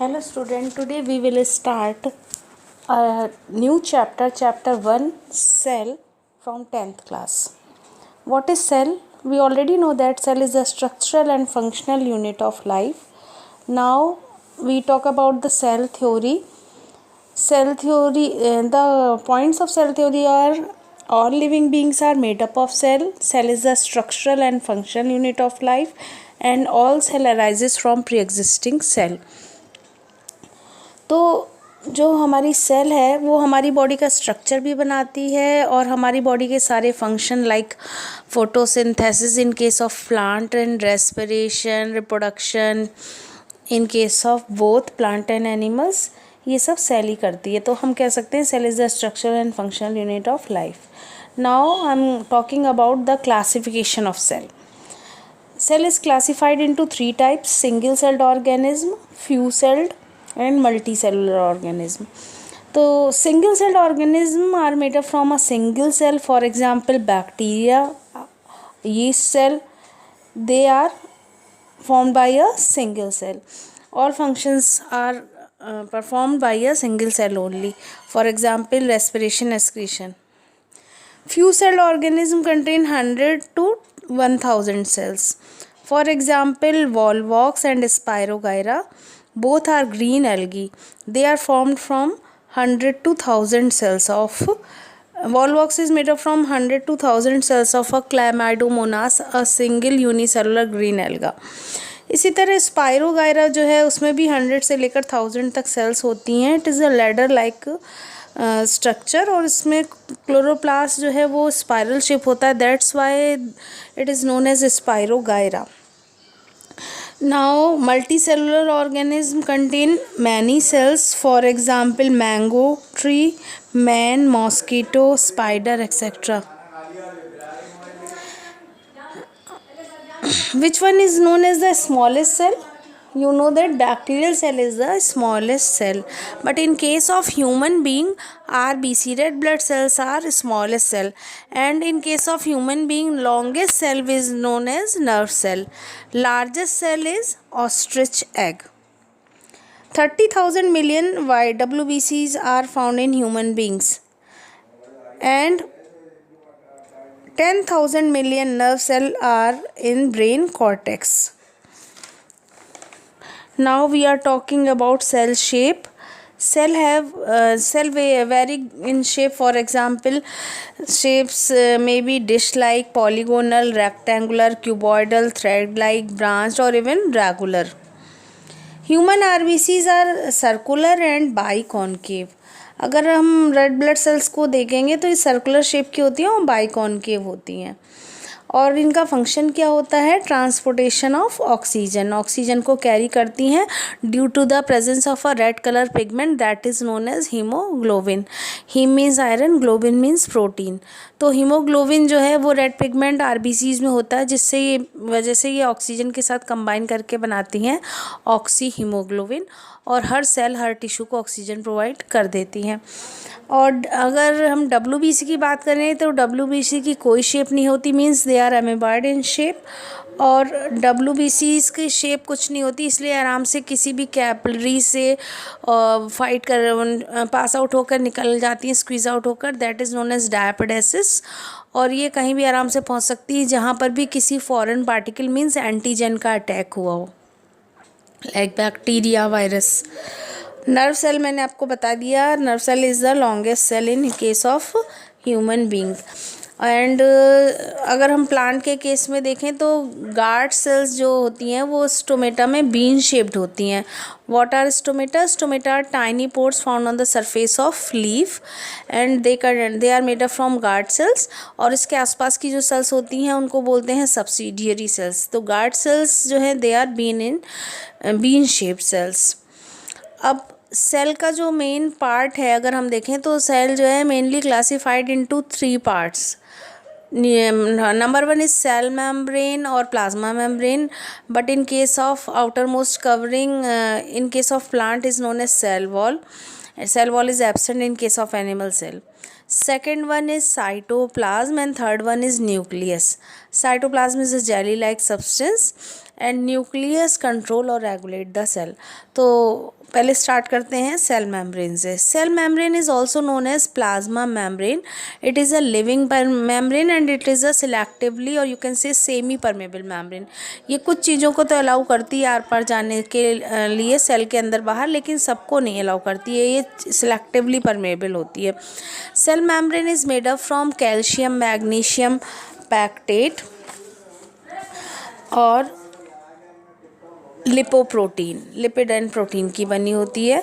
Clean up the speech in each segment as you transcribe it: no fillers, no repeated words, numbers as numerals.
Hello student, today we will start a new chapter, chapter 1, cell from 10th class. What is cell? We already know that cell is a structural and functional unit of life. Now we talk about the cell theory. The points of cell theory are all living beings are made up of cell. Cell is the structural and functional unit of life, and all cell arises from pre-existing cell. तो जो हमारी cell है वो हमारी body का structure भी बनाती है और हमारी बॉडी के सारे function like photosynthesis in case of plant and respiration, reproduction in case of both plant and animals, ये सब सेल ही करती है. तो हम कह सकते हैं cell is the structural and functional unit of life. Now I am talking about the classification of cell. Cell is classified into three types: single-celled organism, few-celled, and multicellular organism. So single-celled organism are made up from a single cell. For example, bacteria, yeast cell, they are formed by a single cell. All functions are performed by a single cell only. For example, respiration, excretion. Few-celled organism contain 100 to 1000 cells. For example, volvox and Spirogyra, both are green algae. They are formed from 100 to 1000 cells of volvox is made up from 100 to 1000 cells of a Chlamydomonas, a single unicellular green alga. इसी तरह spirogyra जो है उसमें भी 100 से लेकर 1000 तक sales होती हैं. It is a ladder like structure और इसमें क्लोरोप्लास्ट जो है वो स्पाइरल शेप होता है. That's why it is known as spirogyra. Now multicellular organism contain many cells. For example mango tree, man, mosquito, etcetera एक्सेट्रा. Which one is known as the smallest cell? You know that bacterial cell is the smallest cell, but in case of human being, RBC, red blood cells, are smallest cell, and in case of human being, longest cell is known as nerve cell. Largest cell is ostrich egg. 30,000 million WBCs are found in human beings, and 10,000 million nerve cells are in brain cortex. Now we are talking about cell shape. Cell vary in shape. For example, shapes may be dish-like, polygonal, rectangular, cuboidal, thread-like, branched, or even regular. Human RBCs are circular and biconcave. अगर हम red blood cells को देखेंगे तो ये circular shape की होती हैं और बाइकॉनकेव होती हैं. और इनका फंक्शन क्या होता है? Transportation of oxygen. ऑक्सीजन को कैरी करती हैं due to the presence of a red colour pigment that is known as haemoglobin. Haem means iron, globin means protein. तो हीमोग्लोबिन जो है वो रेड पिगमेंट आरबीसीज में होता है, जिससे ये वजह से ये ऑक्सीजन के साथ कंबाइन करके बनाती हैं ऑक्सी हीमोग्लोबिन, और हर सेल हर टिश्यू को ऑक्सीजन प्रोवाइड कर देती हैं. और अगर हम WBC की बात करें तो WBC की कोई शेप नहीं होती, means they are amoeboid in shape. और WBCs की शेप कुछ नहीं होती, इसलिए आराम से किसी भी कैपिलरी से फाइट कर पास आउट होकर निकल जाती हैं, स्क्वीज आउट होकर. That is known as diapedesis. और ये कहीं भी आराम से पहुंच सकती है जहां पर भी किसी फॉरेन पार्टिकल मीन्स एंटीजन का अटैक हुआ हो, like bacteria, virus. Nerve cell मैंने आपको बता दिया. Nerve cell is the longest cell in case of human being. And अगर हम प्लांट के केस में देखें तो गार्ड सेल्स जो होती हैं वो स्टोमेटा में बीन शेप्ड होती हैं. What are stomata? Stomata are tiny pores found on the surface of leaf and they are made up from guard cells. और इसके आसपास की जो सेल्स होती हैं उनको बोलते हैं सब्सिडियरी सेल्स. तो गार्ड सेल्स जो है they are bean shaped cells. अब सेल का जो मेन पार्ट है अगर हम देखें तो सेल जो है mainly classified into 3 parts. Number 1 is cell membrane और plasma membrane, but in case of outermost covering in case of plant is known as cell wall. Cell wall is absent in case of animal cell. Second one is cytoplasm and third one is nucleus. Cytoplasm is a jelly like substance and nucleus control or regulate the cell. तो पहले start करते हैं cell membrane से। Cell membrane is also known as plasma membrane. It is a living membrane and it is a selectively और you can say semi permeable membrane. ये कुछ चीज़ों को तो अलाउ करती है आर पार जाने के लिए सेल के अंदर बाहर, लेकिन सबको नहीं अलाउ करती है, ये सिलेक्टिवली परमेबल होती है। Cell membrane is made up from calcium magnesium pectate और लिपोप्रोटीन, लिपिड एंड प्रोटीन की बनी होती है।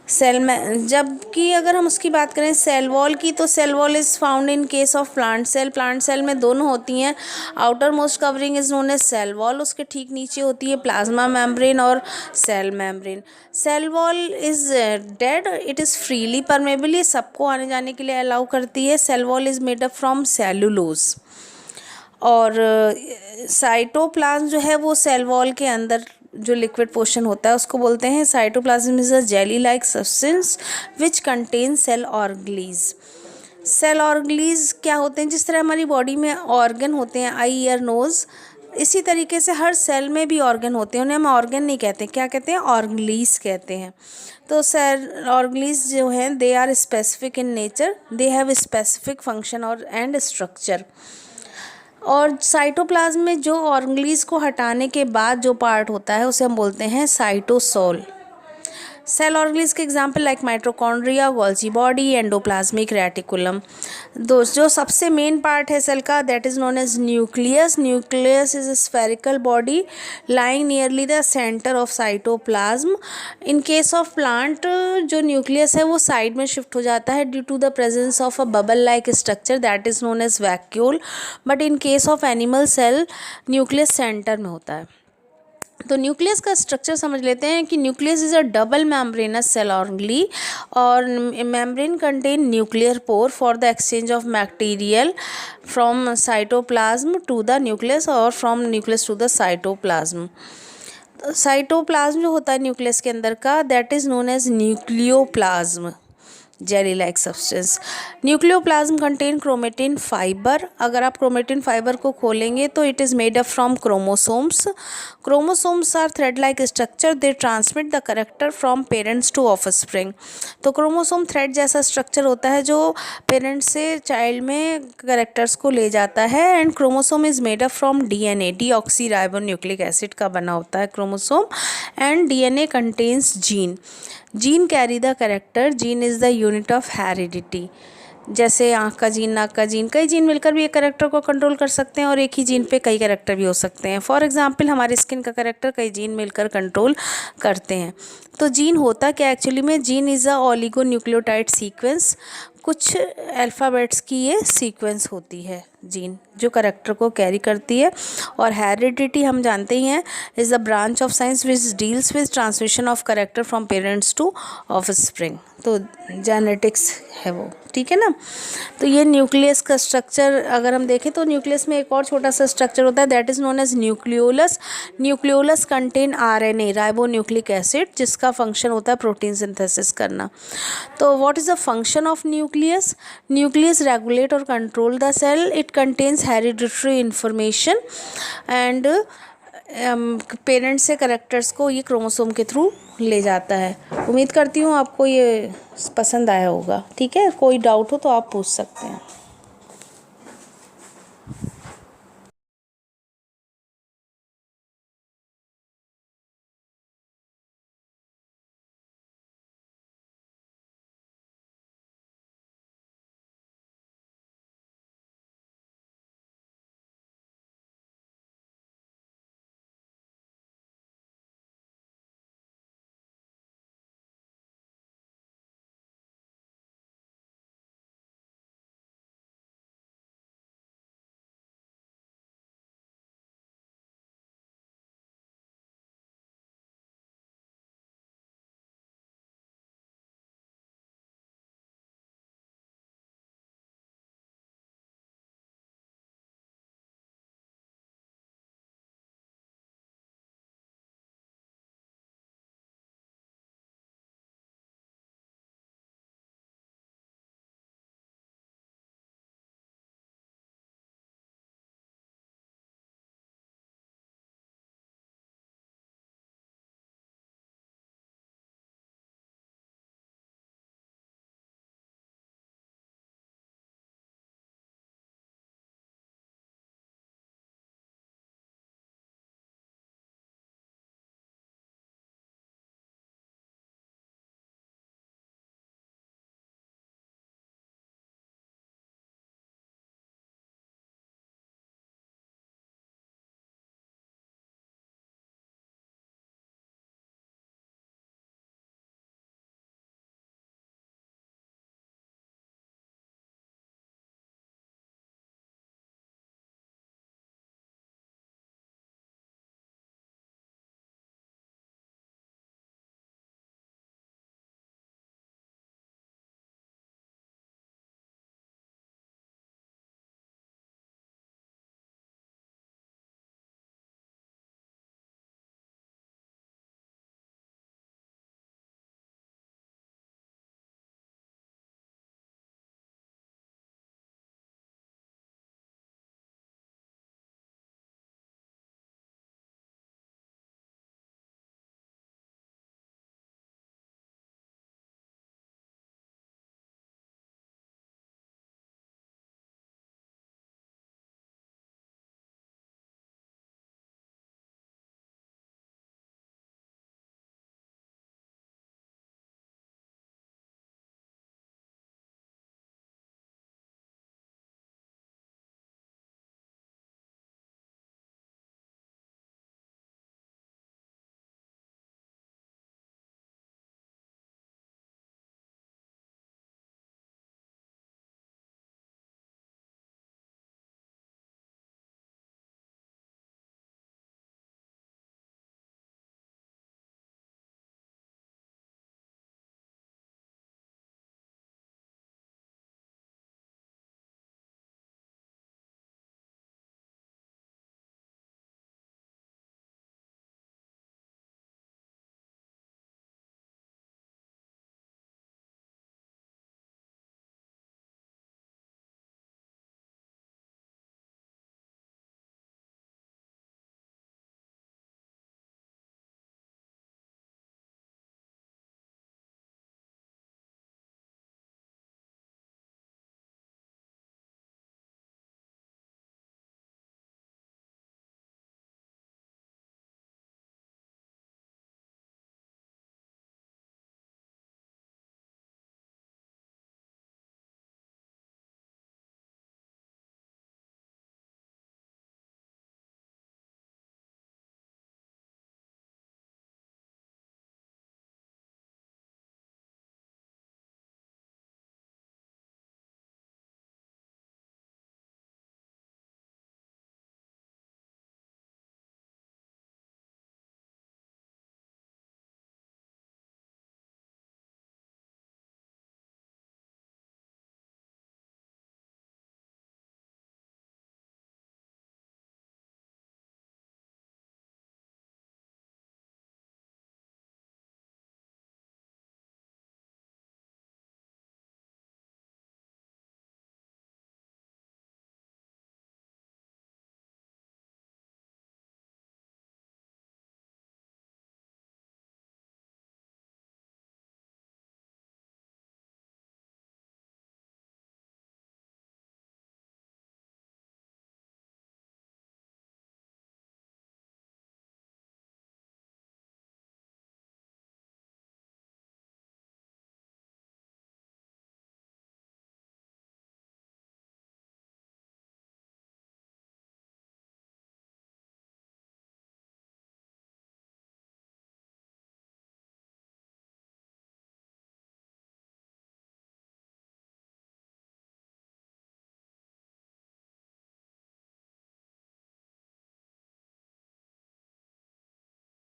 सेल में जबकि अगर हम उसकी बात करें सेल वॉल की, तो cell wall is found in case of plant cell. Plant cell में दोनों होती हैं। Outermost covering is known as cell wall, उसके ठीक नीचे होती है प्लाज्मा मेम्ब्रेन और cell membrane. Cell wall is dead, it is freely permeable, ये सबको आने जाने के लिए अलाउ करती है। Cell wall is made up from cellulose. और साइटोप्लाज्म जो है वो सेल वॉल के अंदर जो लिक्विड पोर्शन होता है उसको बोलते हैं cytoplasm is a jelly like substance which contain cell organelles. Cell organelles क्या होते हैं? जिस तरह हमारी बॉडी में ऑर्गन होते हैं, आई ईयर नोज़, इसी तरीके से हर सेल में भी ऑर्गन होते हैं। उन्हें हम ऑर्गन नहीं कहते, क्या कहते हैं? ऑर्गेलीज कहते हैं। तो सेल ऑर्गेलीज जो हैं they are specific in nature, they have specific function और एंड स्ट्रक्चर। और साइटोप्लाज्म में जो ऑर्गेलीज को हटाने के बाद जो पार्ट होता है उसे हम बोलते हैं साइटोसोल। सेल ऑर्गेलीज के example like mitochondria, Golgi body, endoplasmic reticulum. जो सबसे मेन पार्ट है सेल का that is known as nucleus. Nucleus is a spherical body lying nearly the centre of cytoplasm. In case of plant जो nucleus है वो side में shift हो जाता है due to the presence of a bubble like structure that is known as vacuole. But in case of animal cell nucleus centre में होता है। तो न्यूक्लियस का स्ट्रक्चर समझ लेते हैं कि nucleus is a double membranous cell organelle और membrane contain nuclear pore for the exchange of material from cytoplasm to the nucleus और from nucleus to the cytoplasm. Cytoplasm जो होता है न्यूक्लियस के अंदर का that is known as nucleoplasm, jelly like substance. Nucleoplasm contain chromatin fibre. अगर आप chromatin fibre को खोलेंगे तो it is made up from chromosomes. Chromosomes are thread like structure, they transmit the character from parents to offspring. तो chromosome thread जैसा structure होता है जो पेरेंट्स से चाइल्ड में करेक्टर्स को ले जाता है। And chromosome is made up from DNA, deoxy ribo nucleic acid का बना होता है chromosome. And DNA contains gene. Gene carry the character, gene is the unit of heredity. जैसे आँख का जीन, नाक का जीन, कई जीन मिलकर भी एक करेक्टर को कंट्रोल कर सकते हैं और एक ही जीन पे कई करेक्टर भी हो सकते हैं। फॉर एग्जांपल हमारे स्किन का करेक्टर कई जीन मिलकर कंट्रोल करते हैं। तो जीन होता क्या एक्चुअली में? Gene is a oligo nucleotide sequence. कुछ अल्फ़ाबेट्स की ये सीक्वेंस होती है जीन जो करेक्टर को कैरी करती है। और हेरिडिटी हम जानते ही हैं is the branch of science which deals with transmission of character from parents to offspring. तो जेनेटिक्स है वो, ठीक है ना। तो ये न्यूक्लियस का स्ट्रक्चर अगर हम देखें तो न्यूक्लियस में एक और छोटा सा स्ट्रक्चर होता है that is known as nucleolus. Nucleolus contain RNA, ribonucleic acid, जिसका फंक्शन होता है प्रोटीन सिंथेसिस करना। तो what is the function of nucleus? Nucleus regulate और control the cell, it contains hereditary information and parents से characters को ये chromosome के थ्रू ले जाता है। उम्मीद करती हूँ आपको ये पसंद आया होगा, ठीक है। कोई डाउट हो तो आप पूछ सकते हैं।